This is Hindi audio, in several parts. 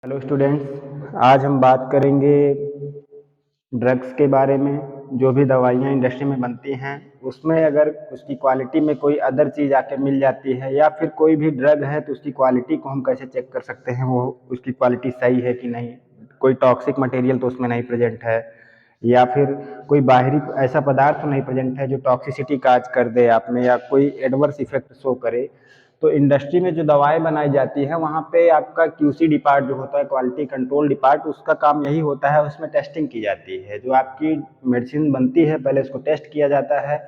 हेलो स्टूडेंट्स, आज हम बात करेंगे ड्रग्स के बारे में। जो भी दवाइयाँ इंडस्ट्री में बनती हैं उसमें अगर उसकी क्वालिटी में कोई अदर चीज़ आके मिल जाती है या फिर कोई भी ड्रग है तो उसकी क्वालिटी को हम कैसे चेक कर सकते हैं वो उसकी क्वालिटी सही है कि नहीं, कोई टॉक्सिक मटेरियल तो उसमें नहीं प्रेजेंट है या फिर कोई बाहरी ऐसा पदार्थ तो नहीं प्रेजेंट है जो टॉक्सिसिटी काज कर दे आप में या कोई एडवर्स इफेक्ट शो करे। तो इंडस्ट्री में जो दवाएं बनाई जाती है वहाँ पे आपका क्यूसी डिपार्ट जो होता है, क्वालिटी कंट्रोल डिपार्ट, उसका काम यही होता है। उसमें टेस्टिंग की जाती है। जो आपकी मेडिसिन बनती है पहले उसको टेस्ट किया जाता है।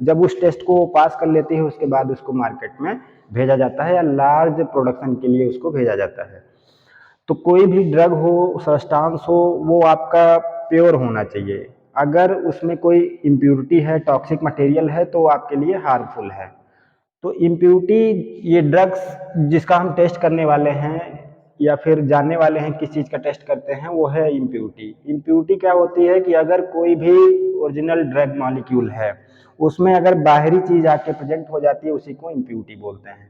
जब उस टेस्ट को पास कर लेती है उसके बाद उसको मार्केट में भेजा जाता है या लार्ज प्रोडक्शन के लिए उसको भेजा जाता है। तो कोई भी ड्रग हो, सब्सटेंस हो, वो आपका प्योर होना चाहिए। अगर उसमें कोई इम्प्योरिटी है, टॉक्सिक मटेरियल है तो आपके लिए हार्मफुल है। तो इम्प्योरिटी, ये ड्रग्स जिसका हम टेस्ट करने वाले हैं या फिर जानने वाले हैं किस चीज़ का टेस्ट करते हैं वो है इम्प्योरिटी। इम्प्योरिटी क्या होती है कि अगर कोई भी ओरिजिनल ड्रग मॉलिक्यूल है उसमें अगर बाहरी चीज़ आके प्रेजेंट हो जाती है उसी को इम्प्योरिटी बोलते हैं।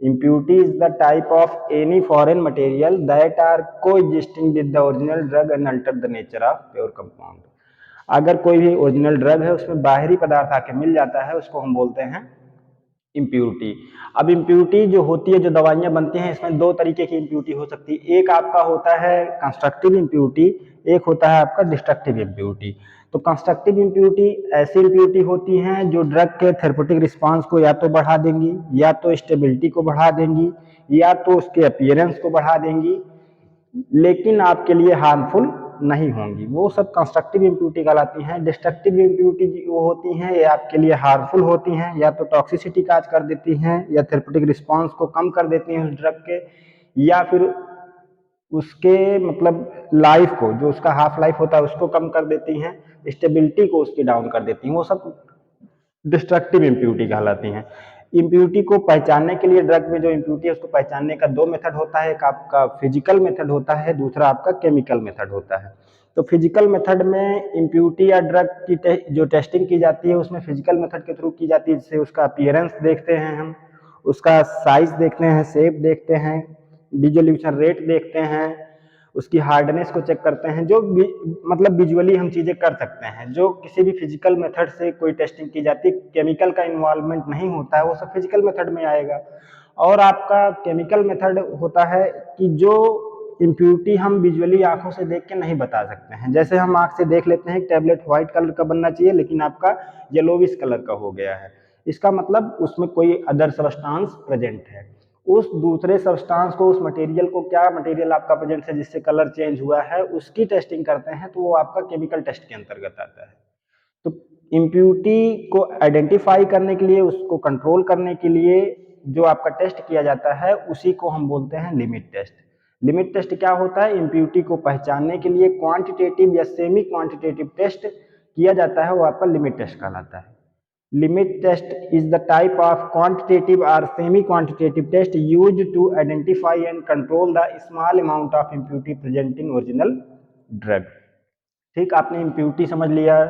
Impurity is the type of any foreign material that are coexisting with the original drug and alter the nature of pure compound। अगर कोई भी ओरिजिनल ड्रग है उसमें बाहरी पदार्थ आके मिल जाता है उसको हम बोलते हैं इम्प्यूरिटी। अब इम्प्यूरिटी जो होती है, जो दवाइयाँ बनती हैं, इसमें दो तरीके की इम्प्यूरिटी हो सकती है। एक आपका होता है कंस्ट्रक्टिव इम्प्यूरिटी, एक होता है आपका डिस्ट्रक्टिव इम्प्यूरिटी। तो कंस्ट्रक्टिव इम्प्यूरिटी ऐसी इम्प्यूरिटी होती हैं जो ड्रग के थेरेप्यूटिक रिस्पांस को या तो बढ़ा देंगी या तो स्टेबिलिटी को बढ़ा देंगी या तो उसके अपीयरेंस को बढ़ा देंगी, लेकिन आपके लिए हार्मफुल नहीं होंगी। वो सब कंस्ट्रक्टिव इम्प्यूरिटी कहलाती हैं। डिस्ट्रक्टिव इम्प्यूरिटी वो होती हैं ये आपके लिए हार्मफुल होती हैं, या तो टॉक्सिसिटी काज कर देती हैं या थेरेप्यूटिक रिस्पांस को कम कर देती हैं उस ड्रग के, या फिर उसके मतलब लाइफ को, जो उसका हाफ लाइफ होता है उसको कम कर देती हैं, स्टेबिलिटी को उसकी डाउन कर देती हैं। वो सब डिस्ट्रक्टिव इम्प्यूरिटी कहलाती हैं। इम्प्यूरिटी को पहचानने के लिए, ड्रग में जो इम्प्यूरिटी है उसको पहचानने का दो मेथड होता है। एक आपका फिजिकल मेथड होता है, दूसरा आपका केमिकल मेथड होता है। तो फिजिकल मेथड में इम्प्यूरिटी या ड्रग की जो टेस्टिंग की जाती है उसमें फिजिकल मेथड के थ्रू की जाती है, जिससे उसका अपीयरेंस देखते हैं हम, उसका साइज देखते हैं, शेप देखते हैं, डिसोल्यूशन रेट देखते हैं, उसकी हार्डनेस को चेक करते हैं। जो मतलब विजुअली हम चीज़ें कर सकते हैं, जो किसी भी फिजिकल मेथड से कोई टेस्टिंग की जाती है, केमिकल का इन्वॉल्वमेंट नहीं होता है, वो सब फिजिकल मेथड में आएगा। और आपका केमिकल मेथड होता है कि जो इम्प्यूरिटी हम विजुअली आंखों से देख के नहीं बता सकते हैं। जैसे हम आंख से देख लेते हैं टैबलेट व्हाइट कलर का बनना चाहिए लेकिन आपका येलोविश कलर का हो गया है, इसका मतलब उसमें कोई अदर सब्सटेंस प्रेजेंट है। उस दूसरे सब्सटेंस को, उस मटेरियल को, क्या मटेरियल आपका प्रेजेंट है जिससे कलर चेंज हुआ है, उसकी टेस्टिंग करते हैं तो वो आपका केमिकल टेस्ट के अंतर्गत आता है। तो इम्प्यूरिटी को आइडेंटिफाई करने के लिए, उसको कंट्रोल करने के लिए जो आपका टेस्ट किया जाता है उसी को हम बोलते हैं लिमिट टेस्ट। लिमिट टेस्ट क्या होता है? इम्प्यूरिटी को पहचानने के लिए क्वांटिटेटिव या सेमी क्वांटिटेटिव टेस्ट किया जाता है, वो आपका लिमिट टेस्ट कहलाता है। Limit test is the type of quantitative or semi-quantitative test used to identify and control the small amount of impurity present in original drug। ठीक, आपने इम्प्यूरिटी समझ लिया,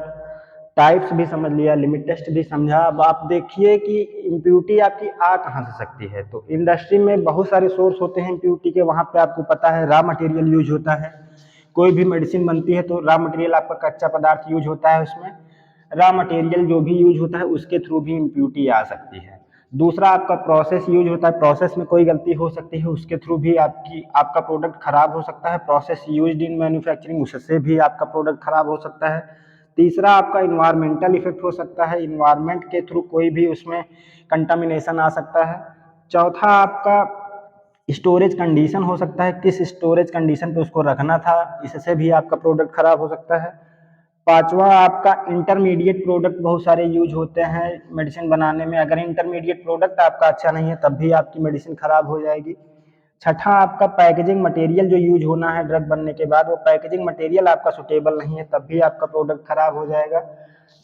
टाइप्स भी समझ लिया, लिमिट टेस्ट भी समझा। अब आप देखिए कि इम्प्यूरिटी आपकी आ कहाँ से सकती है। तो इंडस्ट्री में बहुत सारे सोर्स होते हैं इम्प्यूरिटी के। वहाँ पे आपको पता है रॉ मटेरियल यूज होता है। कोई भी मेडिसिन बनती है तो रॉ मटेरियल आपका कच्चा पदार्थ यूज होता है। उसमें रॉ मटेरियल जो भी यूज होता है उसके थ्रू भी इम्प्यूरिटी आ सकती है। दूसरा आपका प्रोसेस यूज होता है, प्रोसेस में कोई गलती हो सकती है, उसके थ्रू भी आपका प्रोडक्ट खराब हो सकता है। प्रोसेस यूज्ड इन मैन्युफैक्चरिंग, उससे भी आपका प्रोडक्ट खराब हो सकता है। तीसरा आपका इन्वायरमेंटल इफेक्ट हो सकता है, इन्वायरमेंट के थ्रू कोई भी उसमें कंटामिनेशन आ सकता है। चौथा आपका स्टोरेज कंडीशन हो सकता है, किस स्टोरेज कंडीशन पे उसको रखना था, इससे भी आपका प्रोडक्ट खराब हो सकता है। पांचवा आपका इंटरमीडिएट प्रोडक्ट बहुत सारे यूज होते हैं मेडिसिन बनाने में। अगर इंटरमीडिएट प्रोडक्ट आपका अच्छा नहीं है तब भी आपकी मेडिसिन खराब हो जाएगी। छठा आपका पैकेजिंग मटेरियल जो यूज होना है ड्रग बनने के बाद, वो पैकेजिंग मटेरियल आपका सुटेबल नहीं है तब भी आपका प्रोडक्ट खराब हो जाएगा।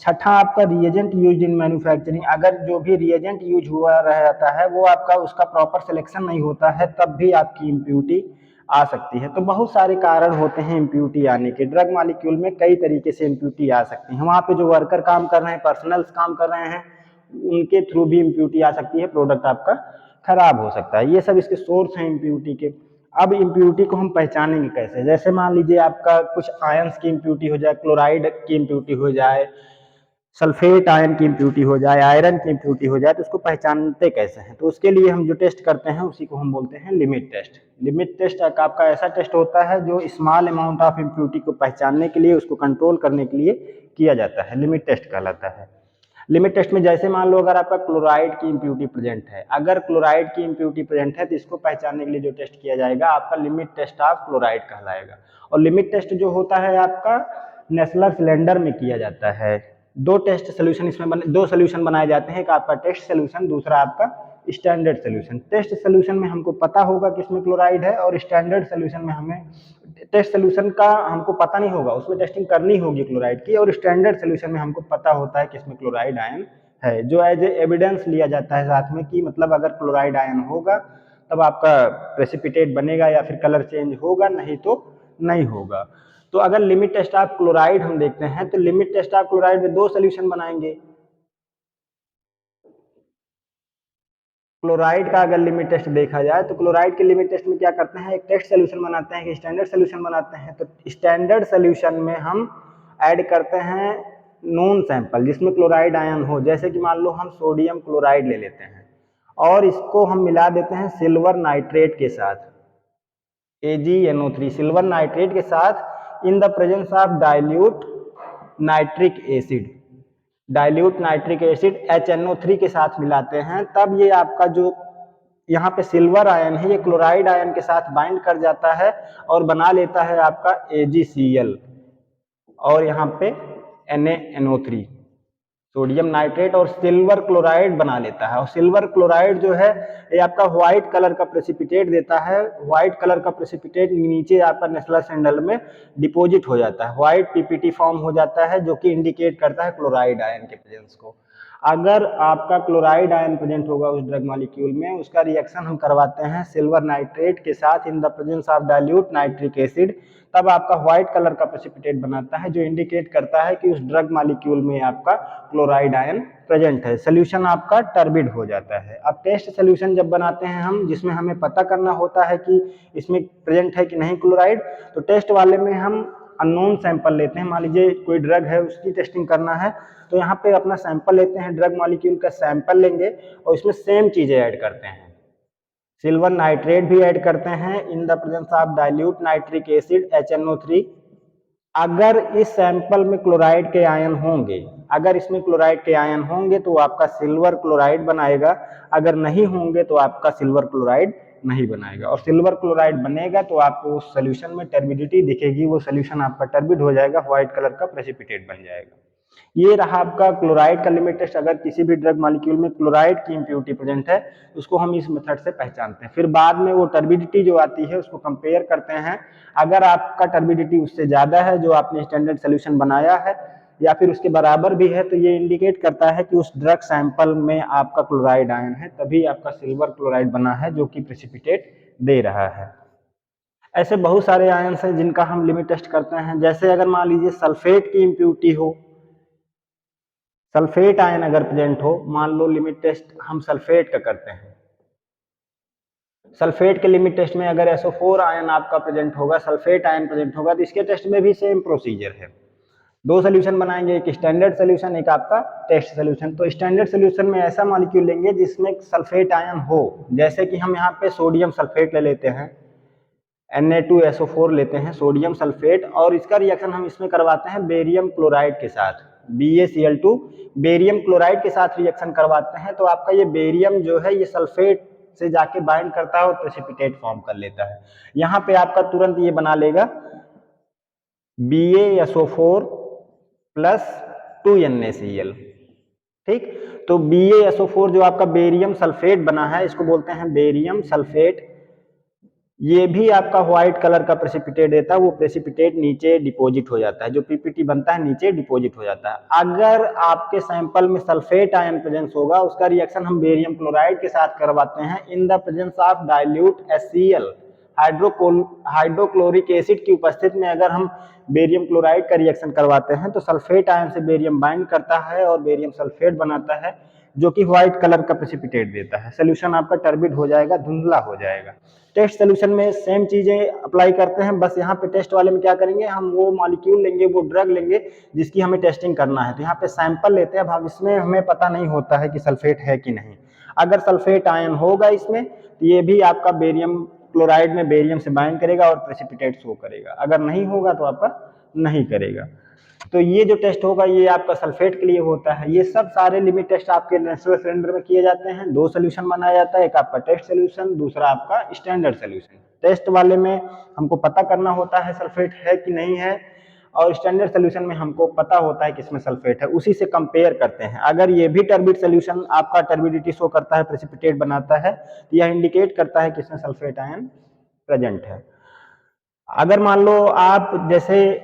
छठा आपका रिएजेंट यूज इन मैन्युफैक्चरिंग, अगर जो भी रिएजेंट यूज हुआ रहता है वो आपका, उसका प्रॉपर सिलेक्शन नहीं होता है तब भी आपकी इम्प्यूरिटी आ सकती है। तो बहुत सारे कारण होते हैं इम्प्यूरिटी आने के। ड्रग मॉलिक्यूल में कई तरीके से इम्प्यूरिटी आ सकती है। वहाँ पे जो वर्कर काम कर रहे हैं, पर्सनल्स काम कर रहे हैं, उनके थ्रू भी इम्प्यूरिटी आ सकती है, प्रोडक्ट आपका खराब हो सकता है। ये सब इसके सोर्स हैं इम्प्यूरिटी के। अब इम्प्यूरिटी को हम पहचानेंगे कैसे, जैसे मान लीजिए आपका कुछ आयंस की इम्प्यूरिटी हो जाए, क्लोराइड की इम्प्यूरिटी हो जाए, सल्फेट आयन की इम्प्यूरिटी हो जाए, आयरन की इम्प्यूरिटी हो जाए, तो उसको पहचानते कैसे हैं। तो उसके लिए हम जो टेस्ट करते हैं उसी को हम बोलते हैं लिमिट टेस्ट। लिमिट टेस्ट आपका ऐसा टेस्ट होता है जो स्मॉल अमाउंट ऑफ इम्प्यूरिटी को पहचानने के लिए, उसको कंट्रोल करने के लिए किया जाता है, लिमिट टेस्ट कहलाता है। लिमिट टेस्ट में जैसे मान लो अगर आपका क्लोराइड की इम्प्यूरिटी प्रेजेंट है, अगर क्लोराइड की इम्प्यूरिटी प्रेजेंट है तो इसको पहचानने के लिए जो टेस्ट किया जाएगा आपका लिमिट टेस्ट ऑफ क्लोराइड कहलाएगा। और लिमिट टेस्ट जो होता है आपका नेस्लर सिलेंडर में किया जाता है। दो टेस्ट सोल्यूशन इसमें दो सोल्यूशन बनाए जाते हैं, एक आपका टेस्ट सोल्यूशन, दूसरा आपका स्टैंडर्ड सोल्यूशन। टेस्ट सोल्यूशन में हमको पता होगा कि इसमें क्लोराइड है, और स्टैंडर्ड सोल्यूशन में हमें टेस्ट सोल्यूशन का हमको पता नहीं होगा, उसमें टेस्टिंग करनी होगी क्लोराइड की, और स्टैंडर्ड सोल्यूशन में हमको पता होता है कि इसमें क्लोराइड आयन है, जो एज ए एविडेंस लिया जाता है साथ में कि मतलब अगर क्लोराइड आयन होगा तब आपका प्रेसिपिटेट बनेगा या फिर कलर चेंज होगा, नहीं तो नहीं होगा। तो अगर लिमिट टेस्ट ऑफ क्लोराइड हम देखते हैं तो लिमिट टेस्ट ऑफ क्लोराइड में दो सोल्यूशन बनाएंगे। क्लोराइड का अगर लिमिट टेस्ट देखा जाए तो क्लोराइड के लिमिट टेस्ट में क्या करते हैं, एक टेस्ट सोल्यूशन बनाते हैं, एक स्टैंडर्ड सोल्यूशन बनाते हैं। तो स्टैंडर्ड सोल्यूशन में हम ऐड करते हैं नोन सैंपल जिसमें क्लोराइड आयन हो, जैसे कि मान लो हम सोडियम क्लोराइड ले लेते हैं और इसको हम मिला देते हैं सिल्वर नाइट्रेट के साथ, AgNO3, सिल्वर नाइट्रेट के साथ in the presence of dilute nitric acid, dilute nitric acid HNO3 के साथ मिलाते हैं, तब ये आपका जो यहाँ पे सिल्वर आयन है ये क्लोराइड आयन के साथ बाइंड कर जाता है और बना लेता है आपका AgCl, और यहाँ पे NaNO3, सोडियम नाइट्रेट और सिल्वर क्लोराइड बना लेता है। और सिल्वर क्लोराइड जो है ये आपका व्हाइट कलर का प्रेसिपिटेट देता है। व्हाइट कलर का प्रेसिपिटेट नीचे आपका नेस्लर सैंडल में डिपॉजिट हो जाता है, व्हाइट PPT फॉर्म हो जाता है, जो कि इंडिकेट करता है क्लोराइड आयन के प्रेजेंस को। अगर आपका क्लोराइड आयन प्रेजेंट होगा उस ड्रग मॉलिक्यूल में, उसका रिएक्शन हम करवाते हैं सिल्वर नाइट्रेट के साथ in the presence of dilute nitric acid, तब आपका व्हाइट कलर का प्रेसिपिटेट बनाता है, जो इंडिकेट करता है कि उस ड्रग मॉलिक्यूल में आपका क्लोराइड आयन प्रेजेंट है। सोल्यूशन आपका टर्बिड हो जाता है। अब टेस्ट सोल्यूशन जब बनाते हैं हम, जिसमें हमें पता करना होता है कि इसमें प्रेजेंट है कि नहीं क्लोराइड, तो टेस्ट वाले में हम अननोन सैंपल लेते हैं। मान लीजिए कोई ड्रग है उसकी टेस्टिंग करना है, तो यहाँ पे अपना सैंपल लेते हैं, ड्रग मॉलिक्यूल का सैंपल लेंगे और इसमें सेम चीजें ऐड करते हैं, सिल्वर नाइट्रेट भी ऐड करते हैं in the presence of dilute nitric acid HNO3। अगर इस सैंपल में क्लोराइड के आयन होंगे, अगर इसमें क्लोराइड के आयन होंगे तो आपका सिल्वर क्लोराइड बनाएगा, अगर नहीं होंगे तो आपका सिल्वर क्लोराइड नहीं बनाएगा। और सिल्वर क्लोराइड बनेगा तो आपको उस सोल्यूशन में टर्बिडिटी दिखेगी, वो सोल्यूशन आपका टर्बिड हो जाएगा, व्हाइट कलर का प्रेसिपिटेट बन जाएगा। ये रहा आपका क्लोराइड का लिमिट टेस्ट। अगर किसी भी ड्रग मॉलिक्यूल में क्लोराइड की इम्प्यूरिटी प्रेजेंट है उसको हम इस मेथड से पहचानते हैं। फिर बाद में वो टर्बिडिटी जो आती है उसको कंपेयर करते हैं। अगर आपका टर्बिडिटी उससे ज्यादा है जो आपने स्टैंडर्ड सोल्यूशन बनाया है, या फिर उसके बराबर भी है, तो ये इंडिकेट करता है कि उस ड्रग सैंपल में आपका क्लोराइड आयन है, तभी आपका सिल्वर क्लोराइड बना है जो कि प्रेसिपिटेट दे रहा है। ऐसे बहुत सारे आयन्स हैं जिनका हम लिमिट टेस्ट करते हैं। जैसे अगर मान लीजिए सल्फेट की इम्प्यूरिटी हो, सल्फेट आयन अगर प्रेजेंट हो, मान लो लिमिट टेस्ट हम सल्फेट का करते हैं। सल्फेट के लिमिट टेस्ट में अगर SO4 आयन आपका प्रेजेंट होगा, सल्फेट आयन प्रेजेंट होगा, तो इसके टेस्ट में भी सेम प्रोसीजर है। दो सोल्यूशन बनाएंगे, एक स्टैंडर्ड सोल्यूशन, एक आपका टेस्ट सोल्यूशन। तो स्टैंडर्ड सोल्यूशन में ऐसा मॉलिक्यूल लेंगे जिसमें सल्फेट आयन हो, जैसे कि हम यहाँ पे सोडियम सल्फेट ले लेते हैं, Na2SO4 लेते हैं, सोडियम सल्फेट, और इसका रिएक्शन हम इसमें करवाते हैं बेरियम क्लोराइड के साथ, BaCl2 बेरियम क्लोराइड के साथ रिएक्शन करवाते हैं। तो आपका ये बेरियम जो है ये सल्फेट से जाके बाइंड करता है और प्रेसिपिटेट फॉर्म कर लेता है। यहाँ पे आपका तुरंत ये बना लेगा BaSO4 प्लस 2NaCl। ठीक, तो BaSO4 जो आपका बेरियम सल्फेट बना है, इसको बोलते हैं बेरियम सल्फेट। ये भी आपका व्हाइट कलर का प्रेसिपिटेट देता है, वो प्रेसिपिटेट नीचे डिपॉजिट हो जाता है, जो PPT बनता है नीचे डिपॉजिट हो जाता है। अगर आपके सैंपल में सल्फेट आयन प्रेजेंस होगा, उसका रिएक्शन हम बेरियम क्लोराइड के साथ करवाते हैं in the presence of dilute HCl, hydrochloric acid की उपस्थिति में अगर हम बेरियम क्लोराइड का रिएक्शन करवाते हैं तो सल्फेट आयन से बेरियम बाइंड करता है और बेरियम सल्फेट बनाता है, जो कि व्हाइट कलर का प्रेसिपिटेट देता है। सोल्यूशन आपका टर्बिड हो जाएगा, धुंधला हो जाएगा। टेस्ट सोल्यूशन में सेम चीजें अप्लाई करते हैं, बस यहाँ पे टेस्ट वाले में क्या करेंगे, हम वो मॉलिक्यूल लेंगे, वो ड्रग लेंगे जिसकी हमें टेस्टिंग करना है। तो यहाँ पे सैंपल लेते हैं। अब इसमें हमें पता नहीं होता है कि सल्फेट है कि नहीं। अगर सल्फेट आयन होगा इसमें तो ये भी आपका बेरियम क्लोराइड में बेरियम से बाइंड करेगा और प्रेसिपिटेट शो करेगा। अगर नहीं होगा तो आपका नहीं करेगा। तो ये जो टेस्ट होगा ये आपका सल्फेट के लिए होता है। ये सब सारे लिमिट टेस्ट आपके नेचुरल सिलेंडर में किए जाते हैं। दो सोल्यूशन बनाया जाता है, एक आपका टेस्ट सोल्यूशन, दूसरा आपका स्टैंडर्ड सोल्यूशन। टेस्ट वाले में हमको पता करना होता है सल्फेट है कि नहीं है, और स्टैंडर्ड सोल्यूशन में हमको पता होता है कि इसमें सल्फेट है, उसी से कंपेयर करते हैं। अगर ये भी टर्बिड सोल्यूशन आपका टर्बिडिटी शो करता है, प्रेसिपिटेट बनाता है, तो यह इंडिकेट करता है कि इसमें सल्फेट आयन प्रेजेंट है। अगर मान लो आप जैसे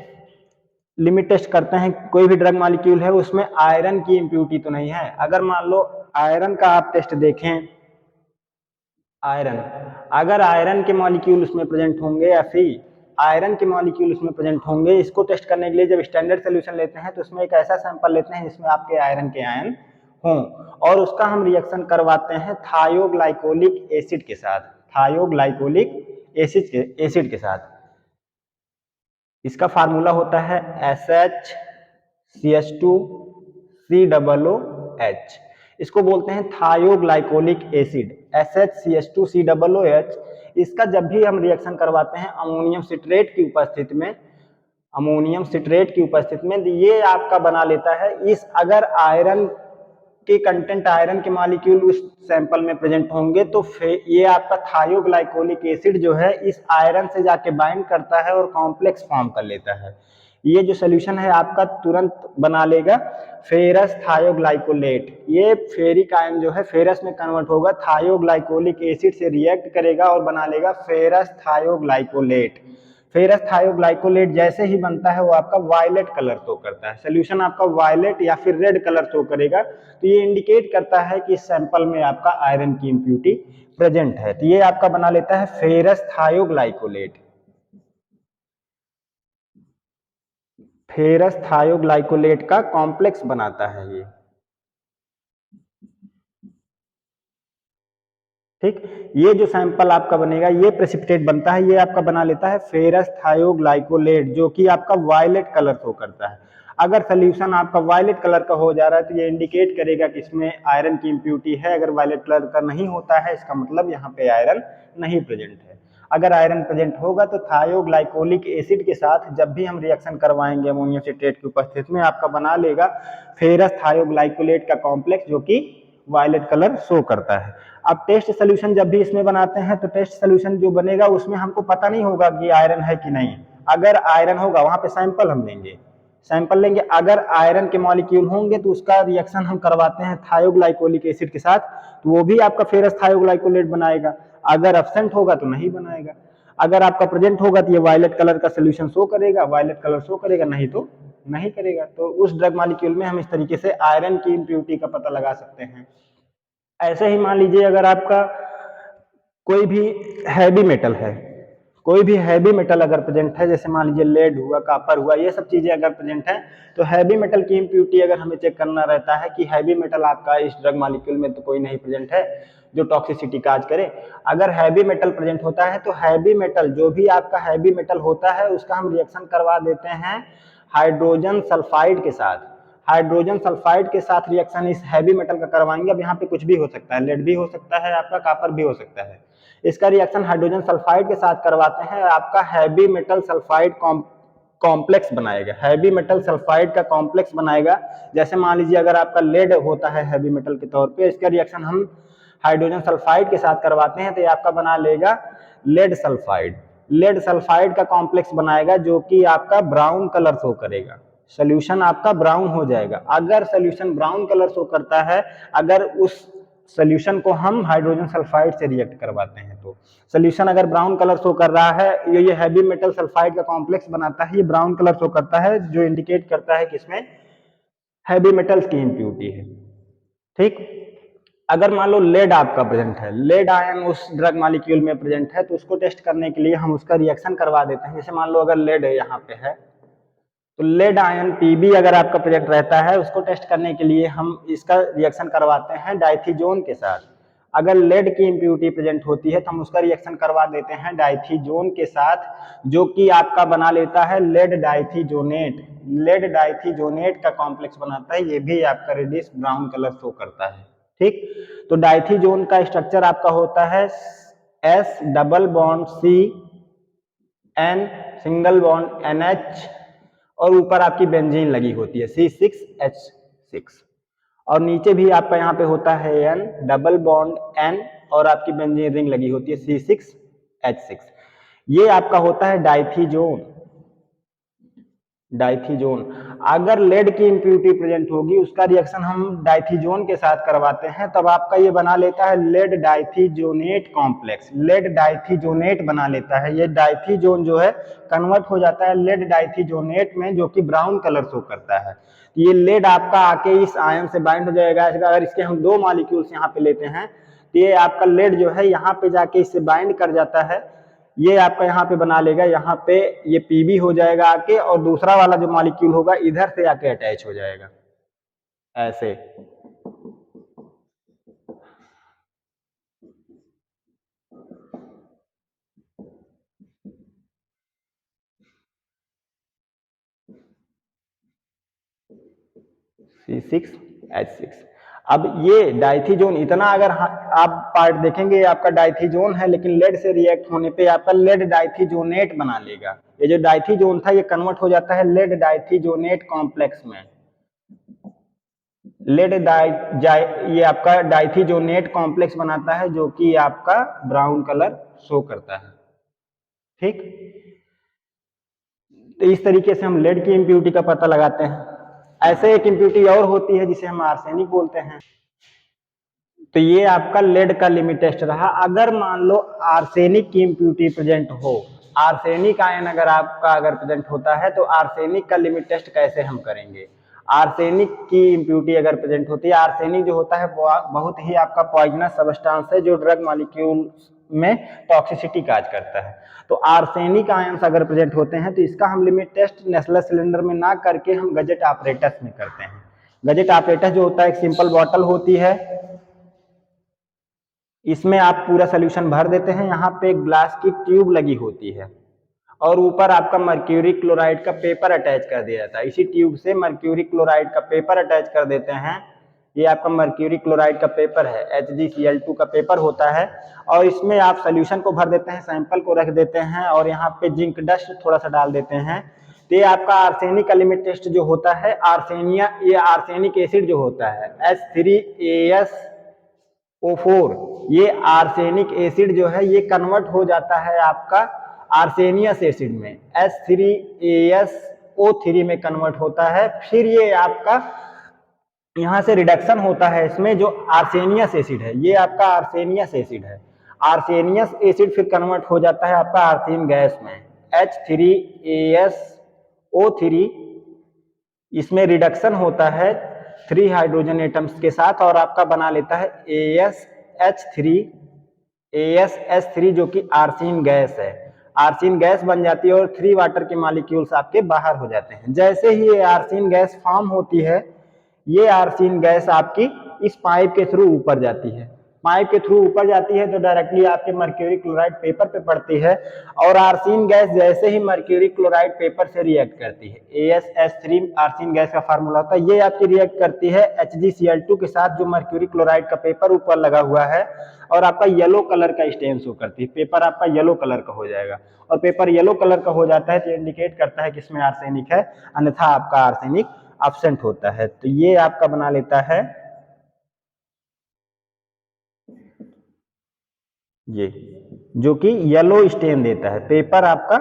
लिमिट टेस्ट करते हैं, कोई भी ड्रग मॉलिक्यूल है उसमें आयरन की इम्प्यूरिटी तो नहीं है। अगर मान लो आयरन का आप टेस्ट देखें, आयरन, अगर आयरन के मॉलिक्यूल उसमें प्रेजेंट होंगे या फिर आयरन के मॉलिक्यूल उसमें प्रेजेंट होंगे, इसको टेस्ट करने के लिए जब स्टैंडर्ड सोल्यूशन लेते हैं तो उसमें एक ऐसा सैंपल लेते हैं जिसमें आपके आयरन के आयन हों, और उसका हम रिएक्शन करवाते हैं थायोग्लाइकोलिक एसिड के साथ, थायोग्लाइकोलिक एसिड के साथ। इसका फार्मूला होता है SHCH2COOH। इसको बोलते हैं थायोग्लाइकोलिक एसिड, SHCH2COOH। इसका जब भी हम रिएक्शन करवाते हैं अमोनियम सिट्रेट की उपस्थिति में, अमोनियम सिट्रेट की उपस्थिति में, ये आपका बना लेता है इस, अगर आयरन के कंटेंट, आयरन के मॉलिक्यूल उस सैंपल में प्रेजेंट होंगे तो ये आपका थायोग्लाइकोलिक एसिड जो है इस आयरन से जाके बाइंड करता है और कॉम्प्लेक्स फॉर्म कर लेता है। ये जो सोल्यूशन है आपका तुरंत बना लेगा फेरस थायोग्लाइकोलेट। ये फेरिक आयन जो है फेरस में कन्वर्ट होगा, थायोग्लाइकोलिक एसिड से रिएक्ट करेगा और बना लेगा फेरस थायोग्लाइकोलेट। फेरस थायोग्लाइकोलेट जैसे ही बनता है वो आपका वायलेट कलर शो करता है, सोल्यूशन आपका वायलेट या फिर रेड कलर शो करेगा। तो ये इंडिकेट करता है कि इस सैंपल में आपका आयरन की इम्प्यूरिटी प्रेजेंट है। तो ये आपका बना लेता है फेरस थायोग्लाइकोलेट। फेरस थायोग्लाइकोलेट का कॉम्प्लेक्स बनाता है ये, ठीक। ये जो सैंपल आपका बनेगा ये प्रेसिपिटेट बनता है, ये आपका बना लेता है फेरस थायोग्लाइकोलेट जो कि आपका वायलेट कलर शो करता है। अगर सोल्यूशन आपका वायलेट कलर का हो जा रहा है तो ये इंडिकेट करेगा कि इसमें आयरन की इम्प्यूरिटी है। अगर वायलेट कलर का नहीं होता है इसका मतलब यहाँ पे आयरन नहीं प्रेजेंट है। अगर आयरन प्रेजेंट होगा तो थायोग्लाइकोलिक एसिड के साथ जब भी हम रिएक्शन करवाएंगे अमोनियम सिट्रेट की उपस्थिति में, आपका बना लेगा फेरस थायोग्लाइकोलेट का कॉम्प्लेक्स जो कि वायलेट कलर शो करता है। अब टेस्ट सोल्यूशन जब भी इसमें बनाते हैं तो टेस्ट सोल्यूशन जो बनेगा उसमें हमको पता नहीं होगा कि आयरन है कि नहीं। अगर आयरन होगा वहां पे सैंपल हम लेंगे, सैंपल लेंगे, अगर आयरन के मॉलिक्यूल होंगे तो उसका रिएक्शन हम करवाते हैं थायोग्लाइकोलिक एसिड के साथ, तो वो भी आपका फेरस थायोग्लाइकोलेट बनाएगा। अगर एब्सेंट होगा तो नहीं बनाएगा। अगर आपका प्रेजेंट होगा तो ये वायलेट कलर का सोल्यूशन शो करेगा, वायलेट कलर शो करेगा, नहीं तो नहीं करेगा। तो उस ड्रग मॉलिक्यूल में हम इस तरीके से आयरन की इम्प्यूरिटी का पता लगा सकते हैं। ऐसे ही मान लीजिए अगर आपका कोई भी हैवी मेटल है, कोई भी हैवी मेटल अगर प्रेजेंट है, जैसे मान लीजिए लेड हुआ, कापर हुआ, ये सब चीजें अगर प्रेजेंट है तो हैवी मेटल की इम्प्यूरिटी अगर हमें चेक करना रहता है कि हैवी मेटल आपका इस ड्रग मॉलिक्यूल में तो कोई नहीं प्रेजेंट है जो टॉक्सिसिटी काज करे। अगर हैवी मेटल प्रेजेंट होता है तो हैवी मेटल, जो भी आपका हैवी मेटल होता है उसका हम रिएक्शन करवा देते हैं हाइड्रोजन सल्फाइड के साथ। हाइड्रोजन सल्फाइड के साथ रिएक्शन इस हैवी मेटल का करवाएंगे। अब यहाँ पे कुछ भी हो सकता है, लेड भी हो सकता है, आपका कापर भी हो सकता है। इसका रिएक्शन हाइड्रोजन सल्फाइड के साथ करवाते हैं, आपका हैवी मेटल सल्फाइड कॉम्प्लेक्स बनाएगा, हैवी मेटल सल्फाइड का कॉम्प्लेक्स बनाएगा। जैसे मान लीजिए अगर आपका लेड होता है हैवी मेटल के तौर पे, इसका रिएक्शन हम हाइड्रोजन सल्फाइड के साथ करवाते हैं तो ये आपका बना लेगा लेड सल्फाइड। लेड सल्फाइड का कॉम्प्लेक्स बनाएगा जो कि आपका ब्राउन कलर शो करेगा, सोल्यूशन आपका ब्राउन हो जाएगा। अगर सोल्यूशन ब्राउन कलर शो करता है, अगर उस सोल्यूशन को हम हाइड्रोजन सल्फाइड से रिएक्ट करवाते हैं तो सोल्यूशन अगर ब्राउन कलर शो कर रहा है, ये हैवी मेटल सल्फाइड का कॉम्प्लेक्स बनाता है, ये ब्राउन कलर शो करता है जो इंडिकेट करता है कि इसमें हैवी मेटल्स की इम्प्यूरिटी है, ठीक। अगर मान लो लेड आपका प्रेजेंट है, लेड आयन उस ड्रग मॉलिक्यूल में प्रेजेंट है, तो उसको टेस्ट करने के लिए हम उसका रिएक्शन करवा देते हैं। जैसे मान लो अगर लेड यहाँ पे है तो लेड आयन पीबी अगर आपका प्रेजेंट रहता है, उसको टेस्ट करने के लिए हम इसका रिएक्शन करवाते हैं डाइथीजोन के साथ। अगर लेड की इम्प्यूरिटी प्रेजेंट होती है तो हम उसका रिएक्शन करवा देते हैं डाइथीजोन के साथ, जो कि आपका बना लेता है लेड डाइथीजोनेट। लेड डाइथीजोनेट का कॉम्प्लेक्स बनाता है, ये भी आपका रेडिश ब्राउन कलर शो करता है। ठीक, तो डाइथीजोन का स्ट्रक्चर आपका होता है S double bond C N single bond NH और ऊपर आपकी बेंजीन लगी होती है C6H6 और नीचे भी आपका यहाँ पे होता है N डबल बॉन्ड N और आपकी बेंजीन रिंग लगी होती है C6H6। ये आपका होता है डाइथीजोन। डाइथीजोन अगर लेड की इम्प्यूरिटी प्रेजेंट होगी उसका रिएक्शन हम डाइथीजोन के साथ करवाते हैं, तब आपका ये बना लेता है लेड डाइथीजोनेट कॉम्प्लेक्स। लेड डाइथीजोनेट बना लेता है, ये डाइथीजोन जो है कन्वर्ट हो जाता है लेड डाइथीजोनेट में, जो कि ब्राउन कलर शो करता है। ये लेड आपका आके इस आयन से बाइंड हो जाएगा। अगर इसके हम दो मॉलिक्यूल्स यहाँ पे लेते हैं तो ये आपका लेड जो है यहाँ पे जाके इससे बाइंड कर जाता है, ये आपका यहाँ पे बना लेगा, यहाँ पे ये पीबी हो जाएगा आके और दूसरा वाला जो मॉलिक्यूल होगा इधर से आके अटैच हो जाएगा ऐसे। C6H6। अब ये डाइथीजोन इतना अगर आप पार्ट देखेंगे आपका डाइथीजोन है, लेकिन लेड से रिएक्ट होने पे आपका लेड डाइथीजोनेट बना लेगा। ये जो डाइथीजोन था ये कन्वर्ट हो जाता है लेड डाइथीजोनेट कॉम्प्लेक्स में। लेड ये आपका डाइथीजोनेट कॉम्प्लेक्स बनाता है, जो कि आपका ब्राउन कलर शो करता है। ठीक, तो इस तरीके से हम लेड की इम्प्यूरिटी का पता लगाते हैं। ऐसे एक इम्प्यूरिटी और होती है जिसे हम आर्सेनिक बोलते हैं। तो ये आपका लेड का लिमिट टेस्ट रहा। अगर मान लो आर्सेनिक की इम्प्यूरिटी प्रेजेंट हो, आर्सेनिक आयन अगर आपका प्रेजेंट होता है तो आर्सेनिक का लिमिट टेस्ट कैसे हम करेंगे। आर्सेनिक की इम्प्यूरिटी अगर प्रेजेंट होती है, आर्सेनिक जो होता है बहुत ही आपका पॉइजनस सब्सटेंस है जो ड्रग मॉलिक्यूल में टॉक्सिसिटी काज करता है। तो आर्सेनिक आयंस अगर प्रेजेंट होते हैं तो इसका हम लिमिट टेस्ट नेस्लर सिलेंडर में ना करके हम गजेट ऑपरेटस में करते हैं। गजेट ऑपरेटस जो होता है एक सिंपल बॉटल होती है, इसमें आप पूरा सोल्यूशन भर देते हैं, यहाँ पे एक ग्लास की ट्यूब लगी होती है और ऊपर आपका मर्क्यूरी क्लोराइड का पेपर अटैच कर दिया जाता है। इसी ट्यूब से मर्क्यूरी क्लोराइड का पेपर अटैच कर देते हैं। ये आपका मर्क्यूरी क्लोराइड का पेपर है, HgCl2 का पेपर होता है और इसमें आप सोल्यूशन को भर देते हैं, सैंपल को रख देते हैं और यहाँ पे जिंक डस्ट थोड़ा सा डाल देते हैं। तो ये आपका आर्सेनिक का लिमिट टेस्ट जो होता है, ये आर्सेनिक एसिड जो होता है H3AsO4, ये आर्सेनिक एसिड जो है ये कन्वर्ट हो जाता है आपका आर्सेनियस एसिड में, H3AsO3 में कन्वर्ट होता है। फिर ये आपका यहाँ से रिडक्शन होता है इसमें जो आर्सेनियस एसिड है, ये आपका आर्सेनियस एसिड है। आर्सेनियस एसिड फिर कन्वर्ट हो जाता है आपका आर्सेन गैस में, H3AsO3, इसमें रिडक्शन होता है 3 हाइड्रोजन एटम्स के साथ और आपका बना लेता है AsH3 जो कि आर्सेन गैस है। आर्सेन गैस बन जाती है और 3 वाटर के मॉलिक्यूल्स आपके बाहर हो जाते हैं। जैसे ही ये आर्सेन गैस फॉर्म होती है, ये आर्सेन गैस आपकी इस पाइप के थ्रू ऊपर जाती है। पाइप के थ्रू ऊपर जाती है तो डायरेक्टली आपके मर्क्यूरी क्लोराइड पेपर पे पड़ती है और आर्सेन गैस जैसे ही मर्क्यूरी क्लोराइड पेपर से रिएक्ट करती है, AsH3 आर्सेन गैस का फार्मूला होता है, ये आपकी रिएक्ट करती है HgCl2 के साथ जो मर्क्यूरी क्लोराइड का पेपर ऊपर लगा हुआ है और आपका येलो कलर का स्टेन शो करती है। पेपर आपका येलो कलर का हो जाएगा और पेपर येलो कलर का हो जाता है तो इंडिकेट करता है कि इसमें आर्सेनिक है, अन्यथा आपका आर्सेनिक एब्सेंट होता है। तो ये आपका बना लेता है ये, जो कि येलो स्टेन देता है, पेपर आपका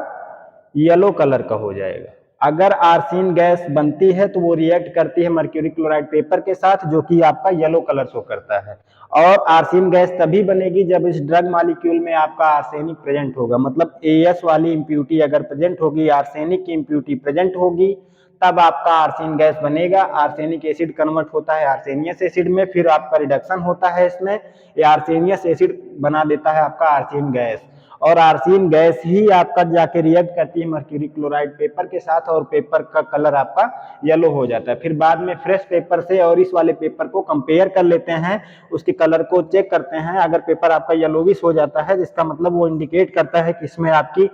येलो कलर का हो जाएगा। अगर आर्सेन गैस बनती है तो वो रिएक्ट करती है मर्क्यूरी क्लोराइड पेपर के साथ, जो कि आपका येलो कलर शो करता है। और आर्सेन गैस तभी बनेगी जब इस ड्रग मॉलिक्यूल में आपका आर्सेनिक प्रेजेंट होगा, मतलब AS वाली इम्प्यूरिटी अगर प्रेजेंट होगी, आर्सेनिक की इम्प्यूरिटी प्रेजेंट होगी, तब आपका आर्सेन गैस बनेगा। आर्सेनिक एसिड कन्वर्ट होता है आर्सेनियस एसिड में, फिर आपका रिडक्शन होता है इसमें, ये आर्सेनियस एसिड बना देता है आपका आर्सेन गैस और आर्सेन गैस ही आपका जाके रिएक्ट करती है मर्क्यूरी क्लोराइड पेपर के साथ और पेपर का कलर आपका येलो हो जाता है। फिर बाद में फ्रेश पेपर से और इस वाले पेपर को कंपेयर कर लेते हैं, उसके कलर को चेक करते हैं। अगर पेपर आपका येलोविश हो जाता है जिसका मतलब वो इंडिकेट करता है कि इसमें आपकी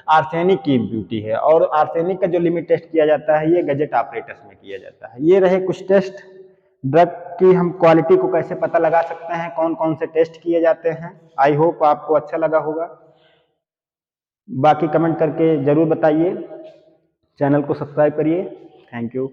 आर्सेनिक की इम्प्योरिटी है। और आर्सेनिक का जो लिमिट टेस्ट किया जाता है ये गैजेट ऑपरेटर्स में किया जाता है। ये रहे कुछ टेस्ट। ड्रग की हम क्वालिटी को कैसे पता लगा सकते हैं, कौन कौन से टेस्ट किए जाते हैं। आई होप आपको अच्छा लगा होगा। बाकी कमेंट करके जरूर बताइए, चैनल को सब्सक्राइब करिए। Thank you.